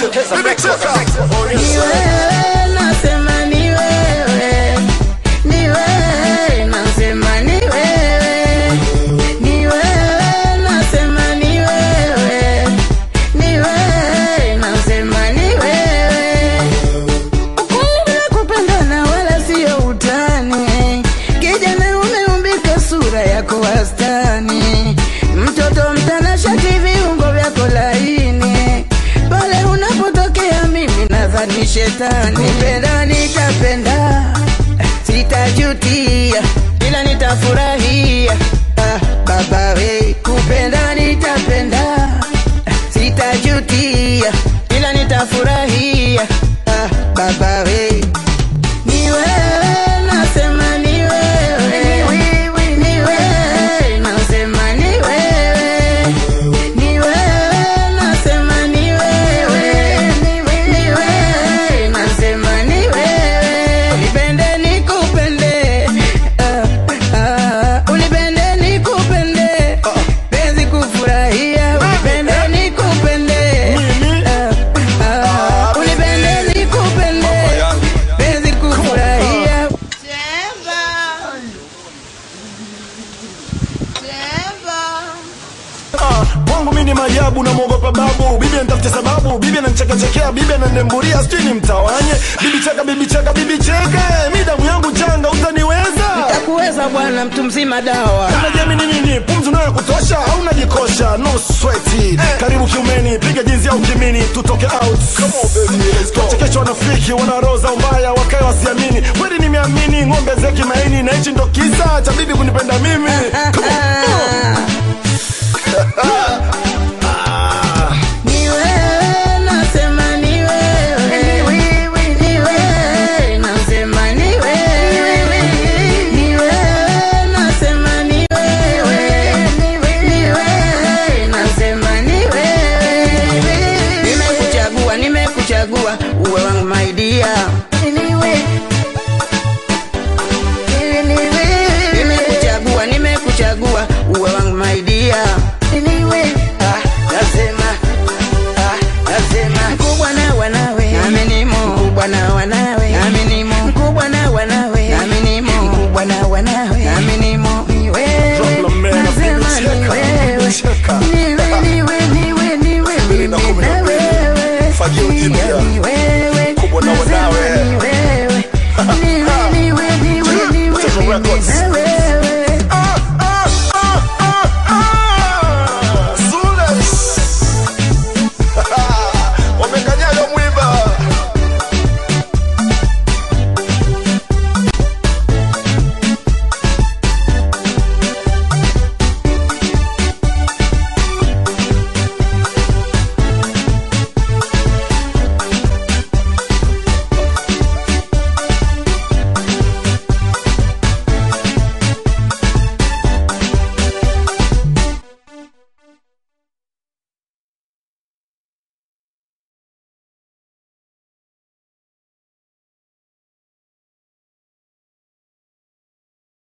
wote. Bibi cheka. Ni wewe nasema ni wewe. Ni wewe nasema ni wewe. Ni wewe nasema ni wewe. Ni wewe nasema ni wewe. Ukweli kupendana wala sio utani. Kijana umeumbika sura yako wastani. Mtoto mtanashati viungo vyako laini. Pale unapotokea mimi nadhani shetani. Kupenda nitapenda, sitajutia, ila nitafurahia. Baba we, kupenda nitapenda, sitajutia, ila nitafurahia. Baba we, ni wewe nasema ni wewe. Ni wewe nasema ni wewe. Ni wewe nasema ni wewe. Ni wewe nasema ni wewe. Unipende nikupende, unipende nikupende, penzi kufurahia. Unipende nikupende, unipende nikupende, penzi kufurahia. Wangu mimi ni majabu na muogopa babu. Bibi anitafutia sababu, bibi ananichekachekea, bibi ananemburia, sijui ni mtawanye. Bibi cheka, bibi cheka, bibi cheka. Mimi damu yangu changa, utaniweza? Nitakuweza bwana, mtu mzima dawa. Unajiamini nini? Pumzi unayo kutosha au unajikosha? No sweaty. Karibu kiumeni, piga jinsi au kimini, tutoke out. Come on baby, let's go. Chekesho wanafiki, wana roza mbaya, wakae wasiamini. Kweli nimeamini, ng'ombe zeki maini, na hichi ndo kisa cha bibi kunipenda mimi. Come on. Ni wewe nasema ni wewe. Ni wewe nasema ni wewe. Ni wewe nasema ni wewe. Ni wewe nasema ni wewe. Nimekuchagua, nimekuchagua uwe wangu my dear. Nimekuchagua, nimekuchagua uwe wangu my dear. Nasema mkubwa na wanawe, aminimo. Mkubwa na wanawe, aminimo. Mkubwa na wanawe, aminimo. Mkubwa na wanawe, aminimo. Ni wewe, nasema ni wewe. Ni wewe, ni wewe, ni wewe, ni wewe. Fagio jipya. Ni wewe.